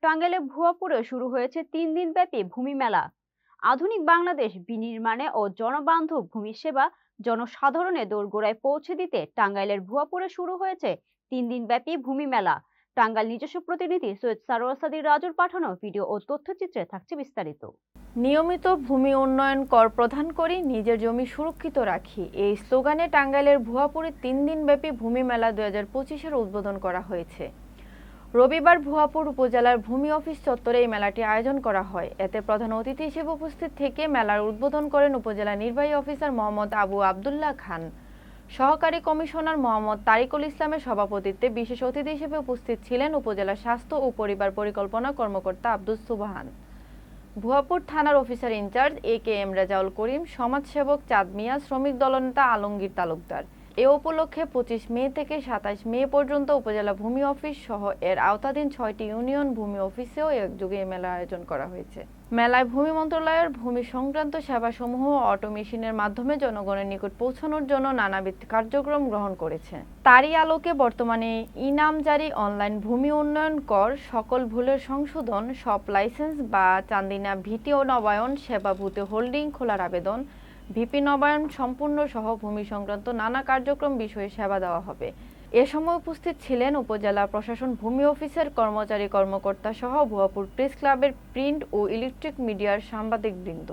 টাঙ্গাইলে ভুয়াপুরে শুরু হয়েছে 3 দিনব্যাপী ভূমি মেলা। আধুনিক বাংলাদেশ বিনির্মাণে ও জনবান্ধব ভূমি সেবা জনসাধারণের দোরগোড়ায় পৌঁছে দিতে টাঙ্গাইলের ভুয়াপুরে শুরু হয়েছে 3 দিনব্যাপী ভূমি মেলা। টাঙ্গাইল নিজস্ব প্রতিনিধি সৈয়দ সারোয়ার সাদির রাজুর পাঠানো ভিডিও ও তথ্যচিত্রে থাকছে বিস্তারিত। নিয়মিত ভূমি উন্নয়ন কর প্রদান করি, নিজের জমি সুরক্ষিত রাখি, এই স্লোগানে টাঙ্গাইলের ভুয়াপুরে 3 দিনব্যাপী ভূমি মেলা 2025-এর উদ্বোধন করা হয়েছে। রবিবার ভুয়াপুর উপজেলার ভূমি অফিস চত্বরে এই মেলাটি আয়োজন করা হয়। এতে প্রধান অতিথি হিসেবে উপস্থিত থেকে মেলার উদ্বোধন করেন উপজেলা নির্বাহী অফিসার মোহাম্মদ আবু আবদুল্লাহ খান। সহকারী কমিশনার মোহাম্মদ তারিকুল ইসলামের সভাপতিত্বে বিশেষ অতিথি হিসেবে উপস্থিত ছিলেন উপজেলা স্বাস্থ্য ও পরিবার পরিকল্পনা কর্মকর্তা আব্দুস সুবহান, ভুয়াপুর থানার officer in charge AKM Rezaul Karim, সমাজসেবক চাঁদ মিয়া, শ্রমিক দলনেতা আলমগীর তালুকদার। এ উপলক্ষে 25 মে থেকে 27 মে পর্যন্ত উপজেলা ভূমি অফিস সহ এর আওতাধীন 6টি ইউনিয়ন ভূমি অফিসেও একযোগে মেলার আয়োজন করা হয়েছে। মেলায় ভূমি মন্ত্রণালয়ের ভূমি সংক্রান্ত সেবাসমূহ অটো মেশিনের মাধ্যমে জনগণের নিকট পৌঁছানোর জন্য নানাবিধ কার্যক্রম গ্রহণ করেছে। তারই আলোকে বর্তমানে ইনামজারি, অনলাইন ভূমি উন্নয়ন কর, সকল ভুলের সংশোধন, সব লাইসেন্স বা চান্দিনা ভিটি ও নবায়ন, সেবা ভূতে হোল্ডিং খোলার আবেদন, ভিপি নবায়ন সম্পূর্ণ সহ ভূমি সংক্রান্ত নানা কার্যক্রম বিষয়ে সেবা দেওয়া হবে। এ সময় উপস্থিত ছিলেন উপজেলা প্রশাসন, ভূমি অফিসের কর্মচারী কর্মকর্তা সহ ভুয়াপুর প্রেস ক্লাবের প্রিন্ট ও ইলেকট্রিক মিডিয়ার সাংবাদিকবৃন্দ।